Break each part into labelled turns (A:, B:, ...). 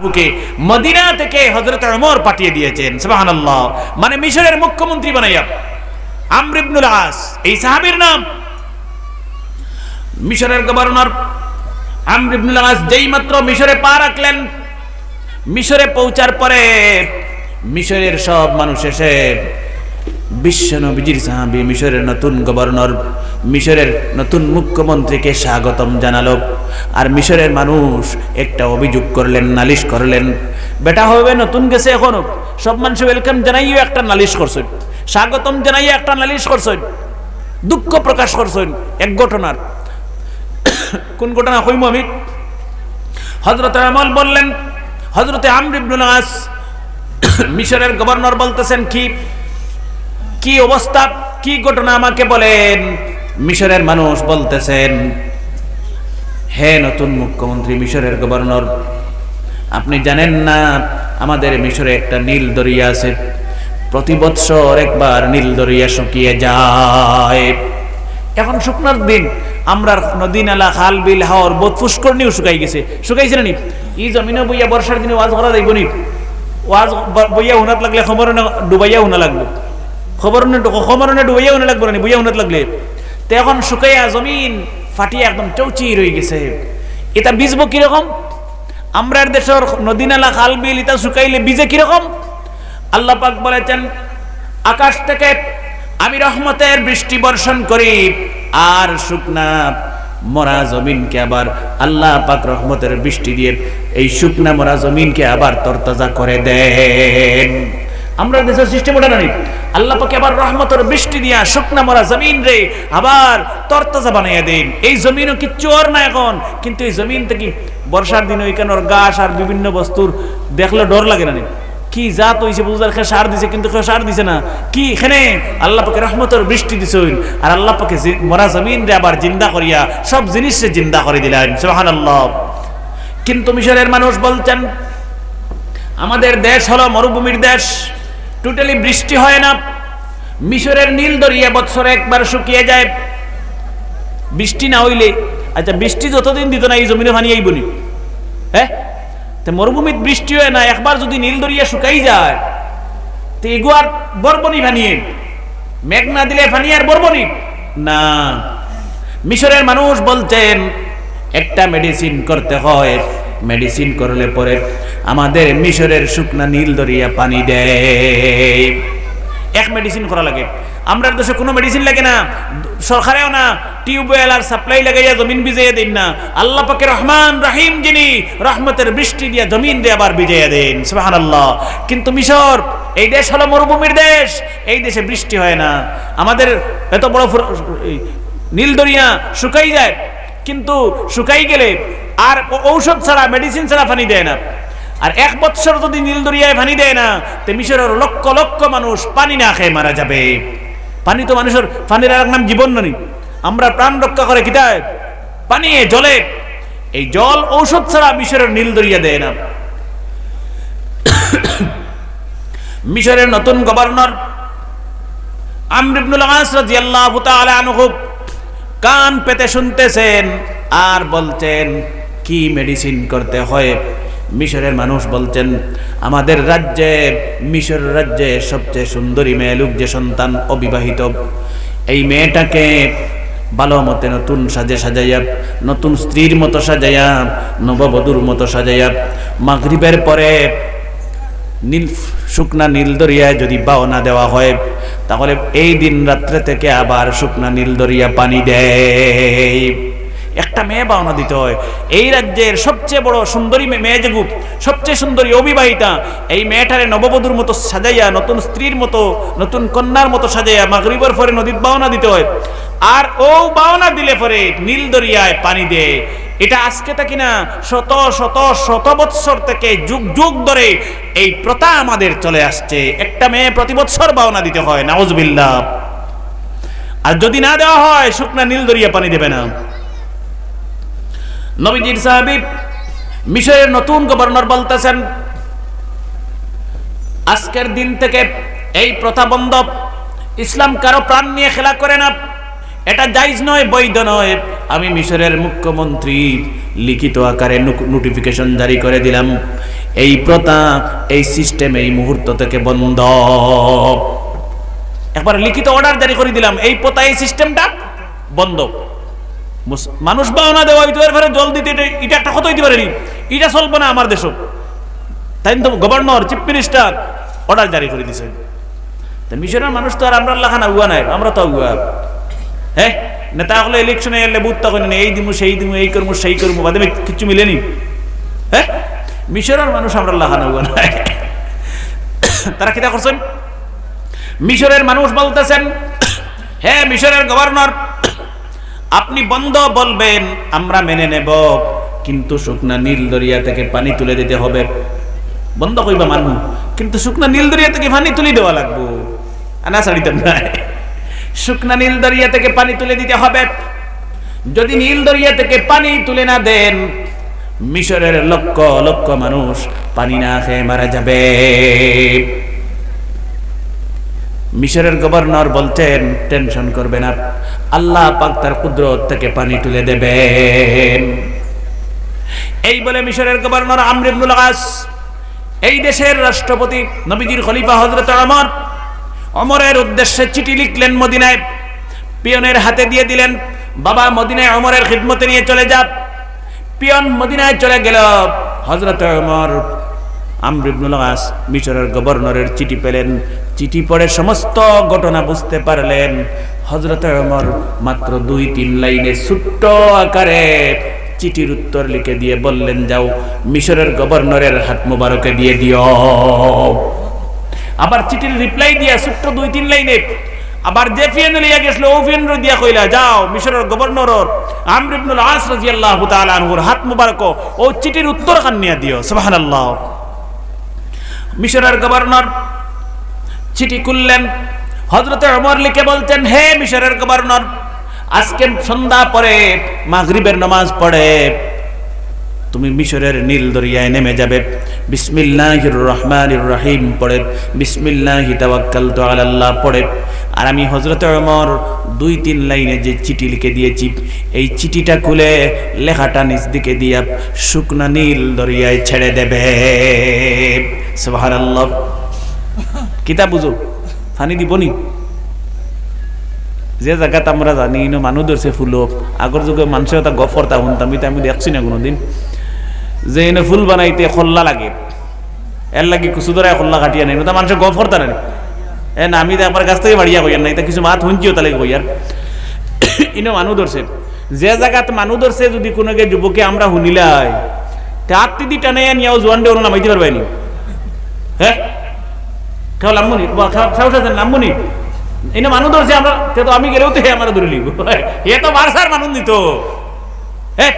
A: বুকে মদিনা থেকে হযরত ওমর পাঠিয়ে দিয়েছেন। সুবহানাল্লাহ। মানে মিশরের মুখ্যমন্ত্রী বানাইয়া আমর ইবনুল আস, এই সাহাবীর নাম। মিশরের গভর্নর আমর ইবনুল আস যেই মাত্র মিশরে পা রাখলেন, মিশরে পৌঁছার পরে মিশরের সব মানুষ এসে বিশ্ব নবীজির সাহাবী মিশরের নতুন গভর্নর, মিশরের নতুন মুখ্যমন্ত্রীকে স্বাগতম জানালো। আর মিশরের মানুষ একটা অভিযোগ করলেন, নালিশ করলেন। বেটা হবে নতুন গেছে, এখনো সব মানুষ ওয়েলকাম জানাইও একটা নালিশ করছেন, স্বাগতম জানাইও একটা নালিশ করছেন, দুঃখ প্রকাশ করছেন এক ঘটনার। কোন ঘটনা কইমু আমি? হযরত ওমর বললেন, হযরতে আমর ইবনুল আস মিশরের গভর্নর বলতেছেন, কি অবস্থা, কি ঘটনা আমাকে বলেন। মিশরের মানুষ বলতেছেন, হে নতুন মুখ্যমন্ত্রী, মিশরের গভর্নর, আপনি জানেন না আমাদের মিশরে একটা নীল দরিয়া আছে, প্রতি বৎসর একবার নীল দরিয়া শুকিয়ে যায়। এখন শুকনার দিন, আমরা নদী নালা খাল বিল হাওর বোধ পুষ্করণীও শুকাই গেছে, শুকাইছে না নি? এই জমিনে বইয়া বর্ষার দিনে ওয়াজ করা যাইব নি? ওয়াজ বইয়া উনাত লাগলে খবর ডুবাইয়া উনা লাগবে, খবর ডুবাইয়া উনা লাগবে না, বইয়া উনাত লাগলে। তো এখন শুকাইয়া জমিন ফাটিয়া একদম চৌচি রয়ে গেছে। এটা বীজব কিরকম? আমরার দেশের নদী নালা খাল বিল এটা শুকাইলে বীজে কিরকম? আল্লাহ পাক বলেছেন, আকাশ থেকে আমি রহমতের বৃষ্টি বর্ষণ করি, আর শুকনা মরা জমিনকে আবার আল্লাহ পাক রহমতের বৃষ্টি দিয়ে এই শুকনা মরা জমিনকে আবার তরতাজা করে দেন। আমরা দেশের সিস্টেম ওটা জানি, আল্লাহ পাকে আবার রহমতের বৃষ্টি দিয়া শুকনা মরা জমিন রে আবার তরতাজা বানাইয়া দেন। এই জমিনও কিচ্ছু ওর না এখন, কিন্তু এই জমিন থেকে বর্ষার দিনে ওইখানের গাছ আর বিভিন্ন বস্তুর দেখলে ডর লাগে না, কি জাত হইছে বুঝার, খে সার দিছে কিন্তু কেউ সার দিছে না, কি এখানে আল্লাহ পাকে রহমতের বৃষ্টি দিছেন, আর আল্লাহ পাকে মরা জমিন রে আবার জিন্দা করিয়া সব জিনিসে জিন্দা করে দিলেন। সুবহানাল্লাহ। কিন্তু মিশরের মানুষ বলছেন, আমাদের দেশ হলো মরুভূমির দেশ, টোটালি বৃষ্টি হয় না, মিশরের নীল দরিয়া বৎসরে একবার শুকিয়ে যায়, বৃষ্টি না হইলে। আচ্ছা, বৃষ্টি যতদিন দিত না এই জমিনে পানি আইব নি? হ্যাঁ, মরুভূমির বৃষ্টি হয় না, একবার যদি নীল দরিয়া শুকাই যায় তো এগুয়ার বরবনি ফানিয়ে, মেঘ না দিলে ফানি আর বরবনি না। মিশরের মানুষ বলছেন একটা মেডিসিন করতে হয়, মেডিসিন করলে পরে আমাদের মিশরের শুকনা নীল দরিয়া পানি দেয়। এক মেডিসিন করা লাগে, আমরা দেশে কোনো মেডিসিন লাগে না, সরকারেও না, টিউবওয়েল আর সাপ্লাই লাগাইয়া জমিন ভিজাইয়া দেন না, আল্লাহ পাকে রহমান রহিম যিনি রহমতের বৃষ্টি দিয়া জমিন দিয়ে আবার ভিজাইয়া দেন। সুবহানাল্লাহ। কিন্তু মিশর এই দেশ হলো মরুভূমির দেশ, এই দেশে বৃষ্টি হয় না। আমাদের এত বড় নীল দরিয়া শুকাই যায়, কিন্তু শুকাই গেলে আর ঔষধ ছাড়া, মেডিসিন ছাড়া পানি দেয় না। আর এক বৎসর যদি নীল দরিয়ায় পানি দেয় না, তো মিশরের লক্ষ লক্ষ মানুষ পানি না খেয়ে মারা যাবে। পানি তো মানুষের, পানির আর নাম জীবন ননি, আমরা প্রাণ রক্ষা করে কিতায় পানি, জলে। এই জল ঔষধ ছাড়া মিশরের নীল দরিয়া দেয় না। মিশরের নতুন গভর্নর আমর ইবনুল আস রাদিয়াল্লাহু তাআলা আনহু কান পেতে শুনতেছেন আর বলছেন কি মেডিসিন করতে হয়। মিশরের মানুষ বলছেন, আমাদের রাজ্যে, মিশর রাজ্যে সবচেয়ে সুন্দরী মেয়ে লোক যে সন্তান অবিবাহিত, এই মেয়েটাকে ভালো মতে নতুন সাজে সাজাইয়া, নতুন স্ত্রীর মতো সাজাইয়া, নববধূর মতো সাজাইয়া মাগরিবের পরে শুকনা নীল দরিয়ায় যদি বাওনা দেওয়া হয়, তাহলে এই দিন রাত্রে থেকে আবার শুকনা নীল দরিয়া পানি দেয়। একটা মেয়ে বাওনা দিতে হয়। এই রাজ্যের সবচেয়ে বড় সুন্দরী মেয়ে যে গুপ, সবচেয়ে সুন্দরী অবিবাহিতা, এই মেয়েটারে নববধূর মতো সাজাইয়া, নতুন স্ত্রীর মতো, নতুন কন্যার মতো সাজাইয়া মাগরিবের পরে নদীর বাওনা দিতে হয়। আর ও বাওনা দিলে পরে নীল দরিয়ায় পানি দেয়। এটা আজকে থাকি না, শত শত শত বৎসর থেকে যুগ যুগ ধরে এই প্রথা আমাদের চলে আসছে। একটা মেয়ে প্রতি বৎসর বাওনা দিতে হয়, নাউজুবিল্লাহ। আর যদি না দেওয়া হয়, শুকনা নীল দরিয়া পানি দেবে না। নবীজির সাহাবী মিশরের নতুন গভর্নর বলতেছেন, আজকের দিন থেকে এই প্রথা বন্ধ, ইসলাম কারো প্রাণ নিয়ে খেলা করে না, এটা জায়েজ নয়, বৈধ নয়। আমি মিশরের মুখ্যমন্ত্রী লিখিত আকারে নোটিফিকেশন জারি করে দিলাম, এই প্রথা, এই সিস্টেম এই মুহূর্ত থেকে বন্ধ। একবার লিখিত অর্ডার জারি করে দিলাম, এই প্রথা এই সিস্টেমটা বন্ধ। মানুষ বাউনা দেওয়া হইতো, এর ফলে জল দিতে এটা একটা কথা হইতে পারেনি, এটা চলবে না আমার দেশ। তাই তো গভর্নর, চিফ মিনিস্টার অর্ডার জারি করে দিছে। মিশরের মানুষ তো আর আমরা লাখানা উয়া নাই, আমরা তো উয়া। হ্যাঁ, নেতা হলে ইলেকশনে এলে বুঝতে করেন এই দিমু সেই দিমু, এই করবো সেই করবো, বাদে কিছু মিলেনি। হ্যাঁ, মিশরের মানুষ আমরা লাখানা উয়া নাই। তারা কিতা করছেন? মিশরের মানুষ বলতেছেন, হ্যাঁ মিশরের গভর্নর, আপনি বন্ধ বলবেন আমরা মেনে নেব, কিন্তু শুকনা নীল দরিয়া থেকে পানি তুলে দিতে হবে। বন্ধ কইবা মানুষ, কিন্তু শুকনা নীল দরিয়া থেকে পানি তুলে দেওয়া লাগবো। আনা ছাড়িতাম না, শুকনা নীল দরিয়া থেকে পানি তুলে দিতে হবে। যদি নীল দরিয়া থেকে পানি তুলে না দেন, মিশরের লক্ষ লক্ষ মানুষ পানি না খেয়ে মারা যাবে। মিশরের গভর্নর বলতেন, টেনশন করবে না, আল্লাহ পাক তার কুদরত থেকে পানি তুলে দেবেন। এই বলে মিশরের গভর্নর আমর ইবনুল আস, এই দেশের রাষ্ট্রপতি নবীজির খলিফা হযরত ওমর, ওমরের উদ্দেশ্যে চিঠি লিখলেন মদিনায়, পিয়নের হাতে দিয়ে দিলেন, বাবা মদিনায় ওমরের খিদমতে নিয়ে চলে যা। পিয়ন মদিনায় চলে গেল। হযরত ওমর আমর ইবনুল আস মিশরের গভর্নরের চিঠি পেলেন, চিঠি পড়ে সমস্ত ঘটনা বুঝতে পারলেন। হযরত ওমর মাত্র 2-3 লাইনে ছোট্ট আকারে চিঠির উত্তর লিখে দিয়ে বললেন, যাও মিশরের গভর্নরের হাত মোবারকে দিয়ে দিও। আবার চিঠির রিপ্লাই দিয়া ছোট্ট 2-3 লাইনে আবার যে ফিয়েন লিয়া গেছিল ও ফিয়েন দিয়া কইলা, যাও মিশরের গভর্নর আমর ইবনুল আস রাদিয়াল্লাহু তাআলা আনহুর হাত মোবারক ও চিঠির উত্তর খান নিয়া দিও। সুবহানাল্লাহ। মিশরের গভর্নর চিঠি খুললেন, হযরত ওমর লিখে বলতেন, হে মিশরের গভর্নর, আজকে সন্ধ্যা পরে মাগরিবের নামাজ পড়ে তুমি মিশরের নীল দরিয়ায় নেমে যাবে, বিসমিল্লাহির রহমানির রহিম পড়ে, বিসমিল্লাহি তাওয়াক্কালতু আলাল্লাহ পড়ে। আর আমি হযরত ওমর 2-3 লাইনে যে চিঠি লিখে দিয়েছি, এই চিঠিটা খুলে লেখাটা নিচ দিকে দিয়া শুকনা নীল দরিয়ায় ছেড়ে দেবে। সুবহানাল্লাহ। কিতা বুঝো, পানি দিবনি? যে জায়গাতে আমরা জানি মানুষ ধরছে ফুল, আগর যুগে মানুষের একটা গফরতা শুনতাম, আমি দেখছি না কোনোদিন, যে এনে ফুল বানাইতে খোল্লা লাগে, এর লাগে কুচু ধরা খোল্লা কাটিয়া নেই, তা মানুষের গফরতা নেই। এ না আমি আপনার কাছ থেকে বাড়িয়া কইয়ার নাই, তা কিছু মাত শুনছিও তাহলে কইয়ার ইনো মানুষ ধরছে। যে জায়গাত মানুষ ধরছে যদি কোনো যুবকে আমরা শুনিলাই, তা আত্মীদি টানে নিয়েও জোয়ান ডেও নামাইতে পারবাইনি। হ্যাঁ, কেউ লাম্বনি নামবনি এই না মানুষ ধরছে আমরা, তো আমি গেলেও তো হে আমার ধরে লিব, এ তো বারসার মানুষ নিত। হ্যাঁ,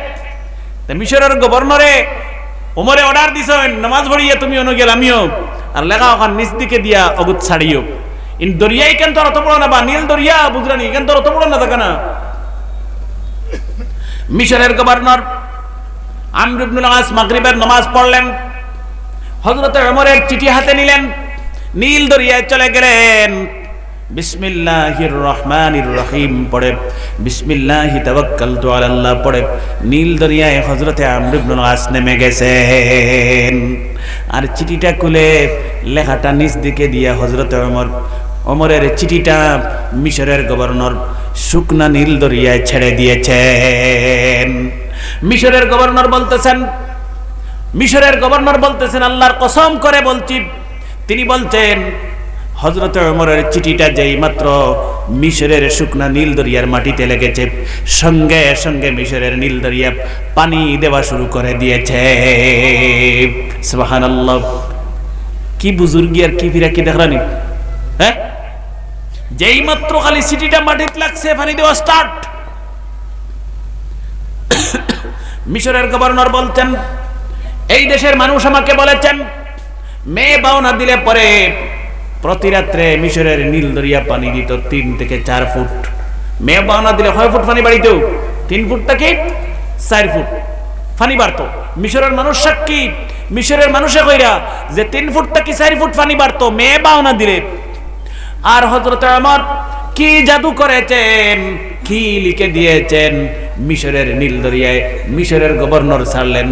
A: মিশরের গভর্নরে ওমরে অর্ডার দিছেন, নামাজ পড়িয়া তুমি অন্য গেল আমিও, আর লেখা ওখান নিচ দিকে দিয়া অগুত ছাড়িও। ইন দরিয়াই কেন তোর অত বড় না, বা নীল দরিয়া বুঝলানি কেন তোর অত বড় না, থাকে না। মিশরের গভর্নর আমর ইবনুল আস মাগরিবের নামাজ পড়লেন, হযরত ওমরের চিঠি হাতে নিলেন, নীল দরিয়ায় চলে গেলেন। বিসমিল্লাহির রহমানির রহিম পড়ে, বিসমিল্লাহি তাওয়াক্কালতু আলাল্লাহ পড়ে নীল দরিয়ায় হযরতে আমর ইবনুল আস নেমে গেছেন। আর চিঠিটা খুলে লেখাটা নিচ দিকে দিয়া হযরতে ওমরের চিঠিটা মিশরের গভর্নর শুকনা নীল দরিয়ায় ছেড়ে দিয়েছেন। মিশরের গভর্নর বলতেছেন, আল্লাহর কসম করে বলছি, তিনি বলছেন হযরত ওমরের চিঠিটা যেই মাত্র মিশরের শুকনা নীল দরিয়ার মাটিতে লেগেছে, সঙ্গে সঙ্গে মিশরের নীল দরিয়া পানি দেওয়া শুরু করে দিয়েছে। সুবহানাল্লাহ। কি বুজুর্গি আর কি ফিরা কি দেখলানি। হ্যাঁ, যেই মাত্র খালি চিঠিটা মাটিতে লাগছে পানি দেওয়া স্টার্ট। মিশরের গভর্নর বলছেন, এই দেশের মানুষ আমাকে বলেছেন মেয়ে বাউনা দিলে পরে প্রতি রাত্রে মিশরের নীল দরিয়া পানি দিত 3 থেকে 4 ফুট। মেয়ে বাউনা দিলে 6 ফুট পানি বাড়িত, 3 ফুট থেকে 4 ফুট পানি বাড়তো। মিশরের মানুষ সাক্ষী, মিশরের মানুষে কইরা যে 3 ফুট থেকে 4 ফুট পানি বাড়তো মেয়ে বাউনা দিলে। আর হযরত ওমর কি জাদু করেছেন, কি লিখে দিয়েছেন মিশরের নীল দরিয়ায়। মিশরের গভর্নর ছাড়লেন,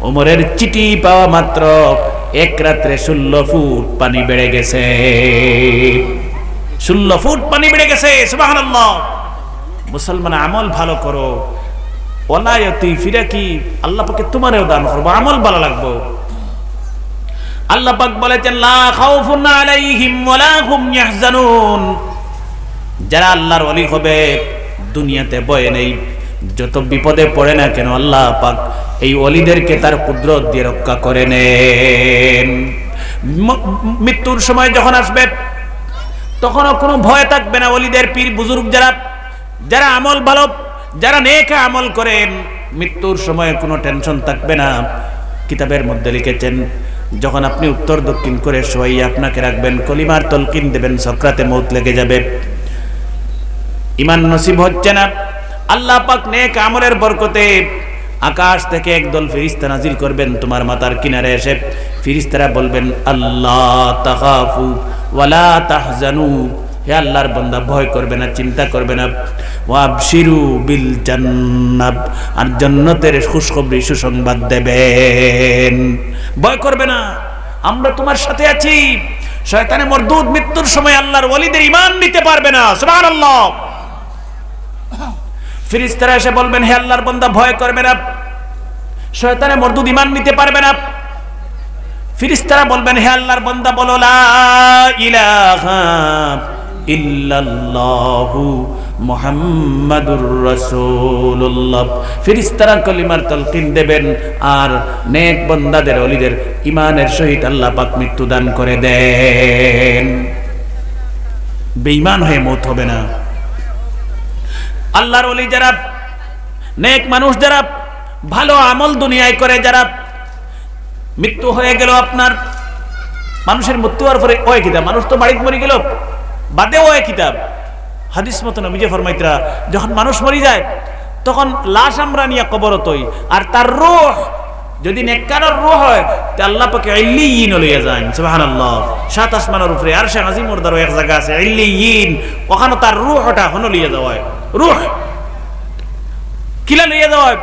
A: ওমরের চিঠি পাওয়া মাত্র এক রাত্রে 16 ফুট পানি বেড়ে গেছে। 16 ফুট পানি বেড়ে গেছে। সুবহানাল্লাহ। মুসলমান আমল ভালো করো, ওয়ালায়াতি ফিরা কি আল্লাহ পাকে তোমারও দান করব, আমল ভালো লাগবে। আল্লাহ পাক বলেছেন লা খাউফুন আলাইহিম ওয়ালা হুম ইয়াহজানুন, যারা আল্লাহর ওলি হবে দুনিয়াতে ভয় নেই, যত বিপদে পড়ে না কেন আল্লাহ পাক এই ওলিদেরকে তার কুদরত দিয়ে রক্ষা করে নেন। মৃত্যুর সময় যখন আসবে তখনও কোনো ভয় থাকবে না। ওলিদের পীর বুজুর্গ যারা আমল ভালো, যারা নেক আমল করেন, মৃত্যুর সময় কোনো টেনশন থাকবে না। কিতাবের মধ্যে লিখেছেন যখন আপনি উত্তর দক্ষিণ করে শোয়াইয়া আপনাকে রাখবেন, কলিমার তলকিন দেবেন, সকরাতে মউত লেগে যাবে, ঈমান নসিব হচ্ছে না, আল্লাহ পাক নেক আমলের বরকতে আকাশ থেকে একদল ফেরেশতা নাজিল করবেন তোমার মাথার কিনারে এসে। ফেরেশতারা বলবেন আল্লাহ তাখাফু ওয়ালা তাহজানু, হে আল্লাহর বান্দা ভয় করবে না, চিন্তা করবে না, ওয়াবশিরু বিল জান্নাত, আর জান্নাতের খুশখবরি সুসংবাদ দেবেন। ভয় করবে না, আমরা তোমার সাথে আছি। শয়তানে মরদুদ মৃত্যুর সময় আল্লাহর ওলিদের ঈমান নিতে পারবে না। সুবহানাল্লাহ। ফেরেশতারা এসে বলবেন হে আল্লাহর বান্দা ভয় করবে না, শয়তানে মরদুদ ঈমান নিতে পারবে না। ফেরেশতারা বলবেন হে আল্লাহর বান্দা বলো লা ইলাহা ইল্লাল্লাহু মুহাম্মাদুর রাসূলুল্লাহ। ফেরেশতারা কলিমার তালকিন দেবেন আর নেক বান্দাদের ওলিদের ঈমানের সহিত আল্লাহ পাক মৃত্যু দান করে দেন। বেঈমান হয়ে মওত হবে না। আল্লাহর ওলি যারা নেক মানুষ, যারা ভালো আমল দুনিয়ায় করে, যারা মৃত্যু হয়ে গেল আপনার, মানুষের মৃত্যু হওয়ার পরে ওই কিতাব, মানুষ তো বাড়িতে মরে গেল বাদে ওই কিতাব। হাদিস মতো নবীজি ফরমাইতরা যখন মানুষ মরে যায় তখন লাশ আমরা নিয়ে কবরতই, আর তার রূহ যদি নেককারের রূহ হয় তে আল্লাহ পাকে ইল্লিয়িন লইয়া যান। সুবহানাল্লাহ। সাত আসমানের উপরে আরশে আজিমুর দ্বারা এক জায়গা আছে ইল্লিয়িন, ওখানে তার রূহটা হন লইয়া যাওয়া হয়। রূহ কিলা লইয়া যাওয়া হয়?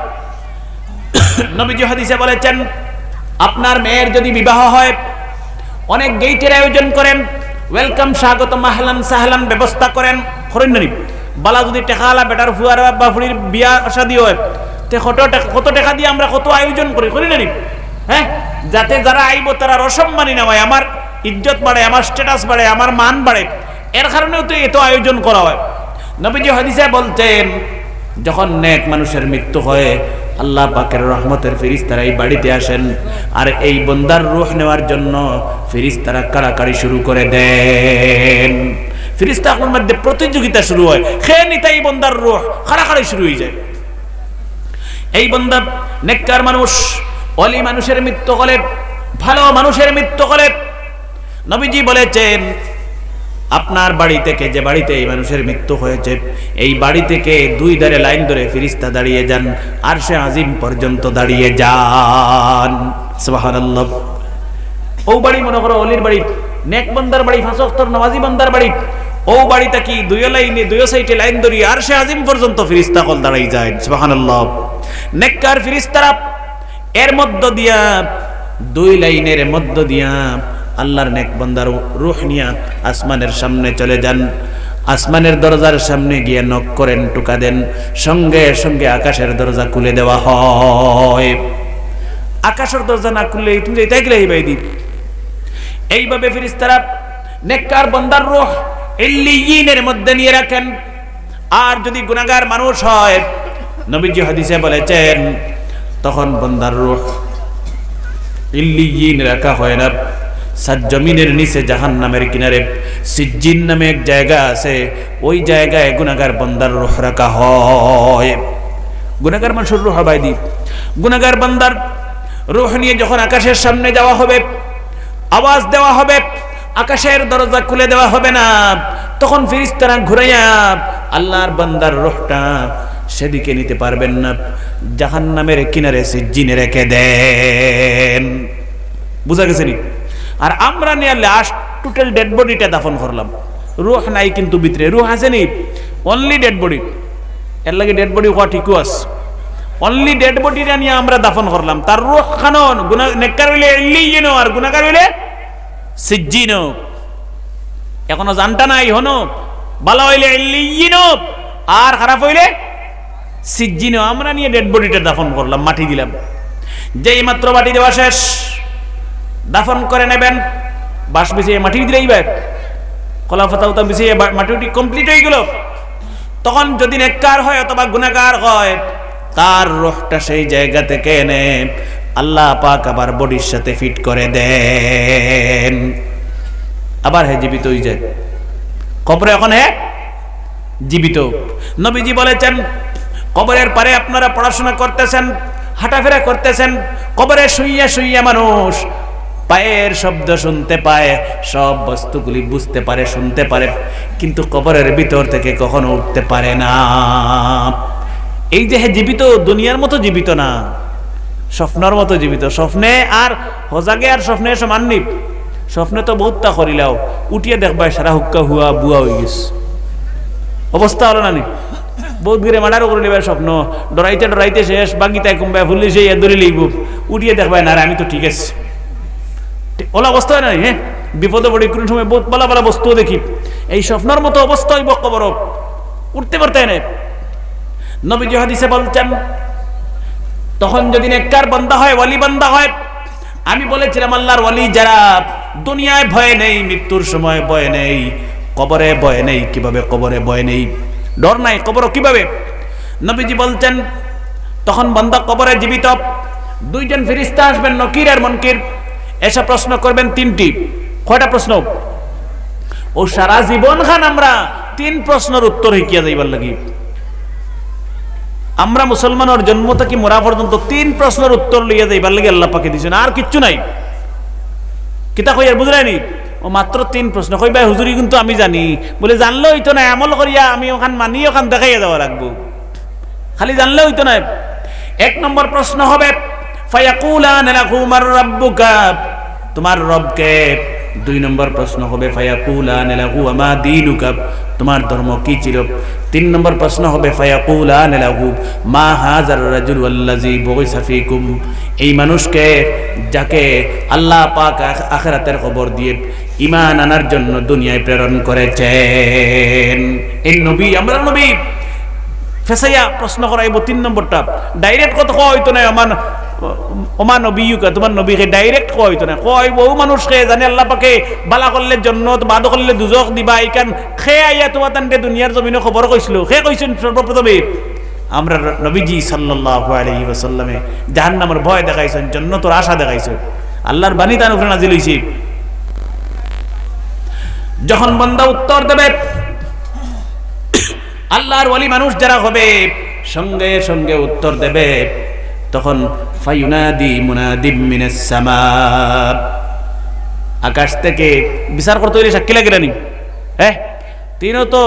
A: নবীজি হাদিসে বলেছেন আপনার মেয়ের যদি বিবাহ হয় অনেক গেটের আয়োজন করেন, ওয়েলকাম, স্বাগতম, আহলান সাহলান ব্যবস্থা করেন। খরন্যনি বালা যদি টেকালা বেটার ফুয়ার বা ফুড়ির বিয়া শাদী হয় তে কত টাকা দিয়ে আমরা কত আয়োজন করি, করি না? হ্যাঁ, যাতে যারা আইব তারা রসম্মানি না হয়, আমার ইজ্জত বাড়ে, আমার স্ট্যাটাস বাড়ে, আমার মান বাড়ে, এর কারণেও তো এত আয়োজন করা হয়। নবীজি হাদিসে বলতেন যখন নেক মানুষের মৃত্যু হয় আল্লাহ পাকের রহমতের ফেরেশতারা এই বাড়িতে আসেন, আর এই বান্দার রূহ নেওয়ার জন্য ফেরেশতারা কাড়াকাড়ি শুরু করে দেন। ফেরেশতাদের মধ্যে প্রতিযোগিতা শুরু হয়, খেয়ে নিতে এই বান্দার রূহ কাড়াকাড়ি শুরু হয়ে যায়। এই বান্দা নেককার মানুষ, ওলি মানুষের মৃত্যু হলে, ভালো মানুষের মৃত্যু হলে নবীজি বলেছেন আপনার বাড়ি থেকে, যে বাড়িতে এই মানুষের মৃত্যু হয়েছে, এই বাড়ি থেকে দুই ধারে লাইন ধরে ফেরেশতা দাঁড়িয়ে যান, আরশে আজিম পর্যন্ত দাঁড়িয়ে যান। সুবহানাল্লাহ। ও বাড়ি মনে করো ওলির বাড়ি, নেক বান্দার বাড়ি, পাঁচ ওয়াক্তের নামাজি বান্দার বাড়ি, ও বাড়িটা কি দুই লাইনে দুই সাইডে লাইন ধরিয়ে আরশে আজিম পর্যন্ত ফেরেশতা কল দাঁড়িয়ে যায়। সুবহানাল্লাহ। নেককার ফেরেশতারা এর মধ্য দিয়া, দুই লাইনের মধ্য দিয়া আল্লাহর নেক বান্দার রূহ নিয়া আসমানের সামনে চলে যান। আসমানের দরজার সামনে গিয়ে নক করেন, টুকা দেন, সঙ্গে সঙ্গে আকাশের দরজা খুলে দেওয়া হয়। আকাশের দরজা না খুললে তুমি এটাই গেলে এইভাবে ফেরেশতারা নেককার বান্দার রূহ ইল্লিয়িনের মধ্যে নিয়ে রাখেন। আর যদি গুনাহগার মানুষ হয় নবীজি হাদিসে বলেছেন তখন বান্দার রূহ ইল্লিয়িন রাখা হয় না, সাত জমিনের নিচে জাহান্নামের কিনারে সিজ্জিন নামে এক জায়গা আছে, ওই জায়গায় গুনাহগার বান্দার রূহ রাখা হয়। গুনাহগার মানুষের রূহ বাইদি, গুনাহগার বান্দার রূহ নিয়ে যখন আকাশের সামনে যাওয়া হবে, আওয়াজ দেওয়া হবে, আকাশের দরজা খুলে দেওয়া হবে না, তখন ফেরেশতারা ঘুরাইয়া আল্লাহর বান্দার রূহটা সেদিকে নিতে পারবেন না, জাহান্নামের কিনারে সিজ্জিনে রেখে দেন। বুঝা গেছে নি? আর আমরা নিয়ে লাস্ট টোটাল ডেড বডিটা দাফন করলাম, রূহ নাই কিন্তু ভিতরে, রূহ আছে নি, অনলি ডেড বডি। এর লাগে ডেড বডি হওয়া ঠিকও আছে, অনলি ডেড বডিটা নিয়ে আমরা দাফন করলাম, তার রূহ খানন নেককার হইলে ইল্লিয়িন আর গুনাহগার হইলে সিজ্জিন। এখনো জানটা নাই হনো, ভালো হইলে ইল্লিয়িন আর খারাপ হইলে সিজ্জিন। আমরা নিয়ে ডেড বডিটা দাফন করলাম, মাটি দিলাম। যেই মাত্র মাটি দেওয়া শেষ, দাফন করে নেবেন, বাঁশ বিছিয়ে মাটি দিলেই ব্যাগ কলা পাতা উতা বিছিয়ে মাটি কমপ্লিট হয়ে গেল। তখন যদি নেককার হয় অথবা গুনাহগার হয়, তার রূহটা সেই জায়গা থেকে এনে আল্লাহ পাক আবার বডির সাথে ফিট করে দেন, আবার হে জীবিত হয়ে যায়। কবরে এখন হে জীবিত। নবীজি বলেছেন, কবরের পারে আপনারা পড়াশোনা করতেছেন, হাঁটাফেরা করতেছেন, কবরে শুইয়া শুইয়া মানুষ পায়ের শব্দ শুনতে পায়, সব বস্তুগুলি বুঝতে পারে, শুনতে পারে, কিন্তু কবরের ভিতর থেকে কখনো উঠতে পারে না। এই যে জীবিত, দুনিয়ার মতো জীবিত না, স্বপ্নের মতো জীবিত। স্বপ্নে আর হজাগে আর স্বপ্নে সমান নি। স্বপ্নে তো বহুতটা করিলাও, উঠিয়ে দেখবাই সারা হুক্কা হুয়া বুয়া হয়ে গেছে, অবস্থা হলো না নি। বহুত ঘিরে মার্ডারও করে নেবার স্বপ্ন, ডরাইতে ডরাইতে শেষ, বাগিতায় কুম্বায় ফুললে সেই ধরে লইব, উঠিয়ে দেখবাই না আমি তো ঠিক আছে। ওলা অবস্থা হয় না, হ্যাঁ বিপদে পড়ি কোন সময় বহুত বালা বালা বস্তু দেখি। এই স্বপ্নের মতো অবস্থা হইব কবর, উঠতে পারতে না। নবীজি হাদিসে বলছেন, তখন যদি নেককার বান্দা হয়, ওয়ালি বান্দা হয়, আমি বলেছিলাম আল্লাহর ওয়ালি যারা দুনিয়ায় ভয় নেই, মৃত্যুর সময় ভয় নেই, কবরে ভয় নেই। কিভাবে কবরে ভয় নেই, ডর নাই, কবর কিভাবে? নবীজি বলছেন, তখন বান্দা কবরে জীবিত, দুইজন ফেরেশতা আসবেন, নকির আর মুনকির, এসে প্রশ্ন করবেন তিনটি। কয়টা প্রশ্ন? ও সারা জীবন খান আমরা তিন প্রশ্নের উত্তর হিকিয়া যাইবার লাগি। আমরা মুসলমানের জন্ম থেকে মরা পর্যন্ত তিন প্রশ্নের উত্তর লইয়া যাইবার লাগি আল্লাহ পাকে দিয়েছেন, আর কিচ্ছু নাই। কিতা কই আর বুঝলাইনি? ও মাত্র তিন প্রশ্ন। কই ভাই হুজুরি কিন্তু আমি জানি, বলে জানলে হইতো না, আমল করিয়া আমি ওখান মানি ওখান দেখাইয়া যাওয়া লাগবো, খালি জানলে হইতো না। এক নম্বর প্রশ্ন হবে, ফায়াকুলানা লাহু মার রাব্বুকা, তোমার রবকে। দুই নম্বর প্রশ্ন হবে, ফায়াকুলানা লাহু মা দীনুকা, তোমার ধর্ম কি ছিল। তিন নম্বর প্রশ্ন হবে, ফায়াকুলানা লাহু মা হাযার রাজুল আল্লাযী বুইসা ফীকুম, এই মানুষকে যাকে আল্লাহ পাক আখিরাতের খবর দিয়ে ঈমান আনার জন্য দুনিয়ায় প্রেরণ করেছেন। এই নবী, আমরা নবী ফেসাইয়া প্রশ্ন করাইব। তিন নম্বরটা ডাইরেক্ট কথা কওয়া হইতো না, ওমান নবীকা, তোমার নবীকে ডাইরেক্ট কওয়া হইতো না। কয় বহু মানুষকে জানে আল্লাহ পাকে বালা করলে জান্নাত, বাদ করলে দুজখ দিবা, এইখান খে আইয়া তোমার তান্ডে দুনিয়ার জমিনে খবর কইছিল। খে কইছেন সর্বপ্রথমে আমরা নবীজি সাল্লাল্লাহু আলাইহি ওয়াসাল্লামে জাহান্নামের ভয় দেখাইছেন, জান্নাতের আশা দেখাইছেন। আল্লাহর বাণী তার উপরে নাজিল হইছে। যখন বান্দা উত্তর দেবে, আল্লাহর ওয়ালি মানুষ যারা হবে সঙ্গে সঙ্গে উত্তর দেবে, তখন ফায়ুনাদি মুনাদিম মিনাস সামা, আকাশ থেকে বিচার করতে হইলে সাক্ষী লাগে রানি। হ্যাঁ, তিনও তো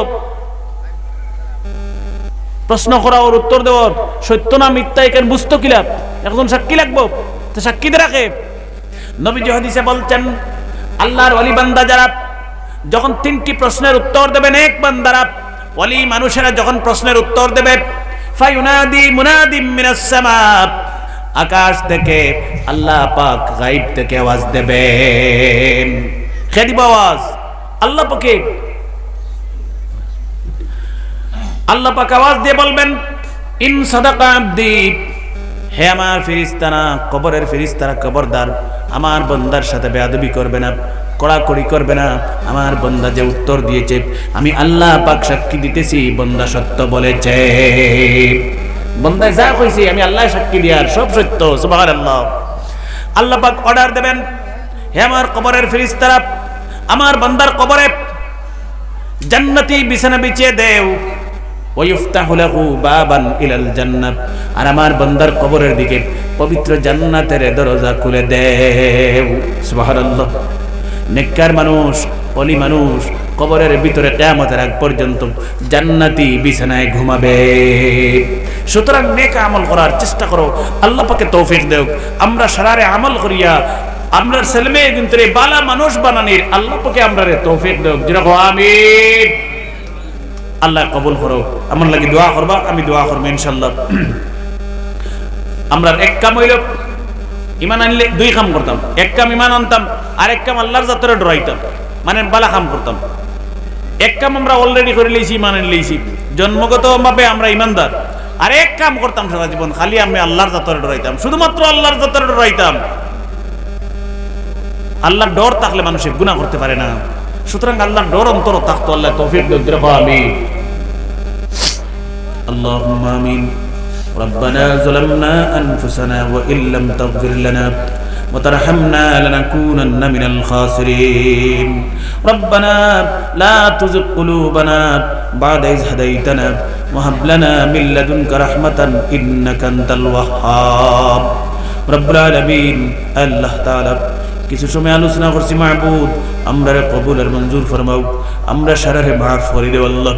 A: প্রশ্ন করা ওর উত্তর দেওয়ার, সত্য না মিথ্যা এখানে বুঝতো কিলা, একজন সাক্ষী লাগবো, তো সাক্ষীদের রাখে। নবীজি হাদিসে বলছেন, আল্লাহর ওয়ালি বান্দা যারা যখন তিনটি প্রশ্নের উত্তর দেবেন, এক বান্দারা ওয়ালি মানুষেরা যখন প্রশ্নের উত্তর দেবে, ফায়ুনাদি মুনাদিম মিনাস সামা, আকাশ থেকে আল্লাহ পাক গায়ব থেকে আওয়াজ দেবেন। কে দিবে আওয়াজ? আল্লাহ পাকে। আল্লাহ পাক আওয়াজ দিয়ে বলবেন, ইন সাদাকা আবদি, হে আমার ফেরেশতারা, কবরের ফেরেশতারা, খবরদার আমার বান্দার সাথে বেয়াদবি করবে না, কড়াকড়ি করবে না। আমার বান্দা যে উত্তর দিয়েছে, আমি আল্লাহ পাক সাক্ষী দিতেছি বান্দা সত্য বলেছে। বান্দা যা কইছে আমি আল্লাহ সাক্ষী দিয়ার সব সত্য, সুবহানাল্লাহ। আল্লাহ পাক অর্ডার দেবেন, হে আমার কবরের ফেরেশতারা, আমার বান্দার কবরে জান্নাতি বিছানা বিছিয়ে দেও, ওয়ায়ুফতাহু লাহু বাবান ইলাল জান্নাত, আর আমার বান্দার কবরের দিকে পবিত্র জান্নাতের দরজা খুলে দেও, সুবহানাল্লাহ। নেককার মানুষ, ওলি মানুষ কবরের ভিতরে কিয়ামতের আগ পর্যন্ত জান্নাতি বিছানায় ঘুমাবে। সুতরাং নেক আমল করার চেষ্টা করো, আল্লাহ পাকে তৌফিক দেও। আমরা সারারে আমল করিয়া আমরা ছেলেমেয়ে কিন্তু বালা মানুষ বানানির আল্লাহ পাকে আমরা তৌফিক দেও। যেরকম আমিন। আল্লাহ কবুল করো। আমার লাগি দোয়া করবা, আমি দোয়া করবো ইনশাআল্লাহ। আমরা এক কাম হইল ইমান আনলে দুই কাম করতাম, এক কাম ইমান আনতাম আর এক কাম আল্লাহর জাতরে ডরাইতাম, মানে বালা কাম করতাম। এক কাম আমরা অলরেডি করে লইছি, ইমান আনি লইছি, জন্মগতভাবে আমরা ইমানদার। আর এক কাম করতাম সারা জীবন, খালি আমি আল্লাহর জাতরে ডরাইতাম, শুধুমাত্র আল্লাহর জাতরে ডরাইতাম। আল্লাহর ডর থাকলে মানুষ গুনাহ করতে পারে না। সুতরাং আল্লাহর ডর অন্তর থাকতো। আল্লাহ তৌফিক দান করুন। আমিন, আল্লাহুম্মা আমিন। ربنا ظلمنا أنفسنا وإن لم تغفر لنا وترحمنا لنكونن من الخاسرين ربنا لا تزغ قلوبنا بعد إذ هديتنا وهب لنا من لدنك رحمة إنك أنت الوهاب رب العالمين الله تعالى কিছু সময় আলোচনা করছি মাহবুব, আমরা কবুল আর মঞ্জুর ফরমাও, আমরা সারারে মাফ করে দেও আল্লাহ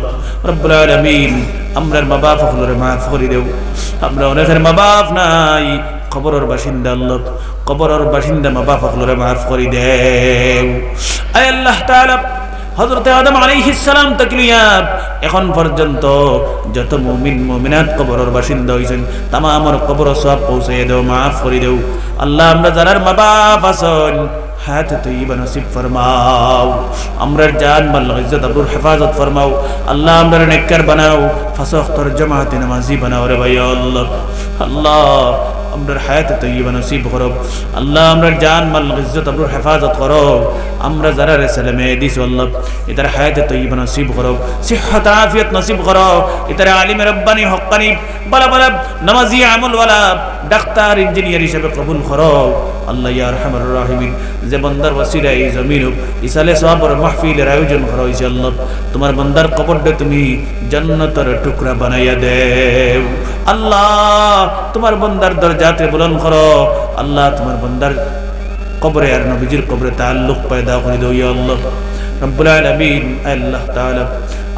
A: রব্বুল আলামিন। আমরার মা বাপ সকলের মাফ করে দেও। আমরা অনেকের মা বাপ নাই, কবরের বাসিন্দা আল্লাহ, কবরের বাসিন্দা মা বাপ সকলের মাফ করে দেও। আয় আল্লাহ তাআলা, হযরত আদম আলাইহিস সালাম তাকলিয়া এখন পর্যন্ত যত মুমিন মুমিনাত কবরের বাসিন্দা হইছেন তামামের কবর সওয়াব পৌঁছাইয়া দাও, মাফ করে দাও আল্লাহ। আমরা যারার মা বাপ আছেন হায়াত তৈয়বা নসিব ফরমাও, আমরার জান মাল ইজ্জত আবরুর হেফাজত ফরমাও আল্লাহ। আমরা নেককার বানাও, পাঁচ ওয়াক্তের জামাতে নামাজি বানাও রে ভাই আল্লাহ। আল্লাহ আমরার হায়াত তৈয়বা নসিব করো আল্লাহ, আমরার জান মাল ইজ্জত আবরুর হেফাজত করো। আমরা যারা রেসালে মেয়ে দিছো আল্লাহ, এটার হায়াত তৈয়বা নসিব করো, সিহহাত আফিয়াত নসিব করো। এটার আলিম রব্বানি হক্কানি বালা বালা নামাজি আমলওয়ালা ডাক্তার ইঞ্জিনিয়ার হিসেবে কবুল করো আল্লাহ ইয়া আরহামার রাহিমিন। যে বান্দার ওসিলা এই জমিন ইসালে সওয়াবের মাহফিলের আয়োজন করা হয়েছে আল্লাহ, তোমার বান্দার কবরটা তুমি জান্নাতের টুকরা বানাইয়া দেও আল্লাহ। তোমার বান্দার দরজাতে বুলন্দ করো আল্লাহ, তোমার বান্দার কবরে আর নবীজির কবরে তাআল্লুক পয়দা করে দাও ইয়া আল্লাহ রব্বুল আলামিন। আল্লাহ তাআলা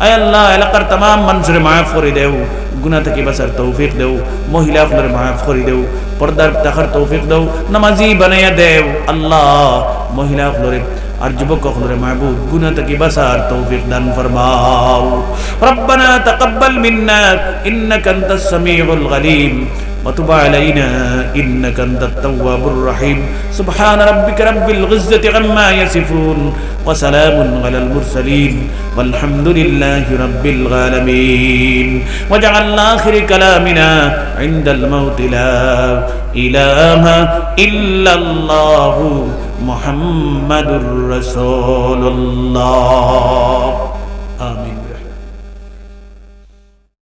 A: আয় আল্লাহ এলাকার तमाम মানুষের মাফ করে দেও, গুনাহ থেকে বাঁচার তৌফিক দেও, মহিলাদের মাফ করে দেও, পর্দার তাকার তৌফিক দাও, নামাজি বানাইয়া দেও আল্লাহ। মহিলাদের আর যুবকদের মাহবুব গুনাহ থেকে বাঁচার তৌফিক দান ফরমাও। রব্বানা তাকাব্বাল মিন্না ইন্নাকা আনতাস সামিউল আলিম وتب علينا إنك أنت التواب الرحيم سبحان ربك رب العزة عما يصفون وسلام على المرسلين والحمد لله رب العالمين واجعل آخر كلامنا عند الموت لا إله إلا الله محمد رسول الله.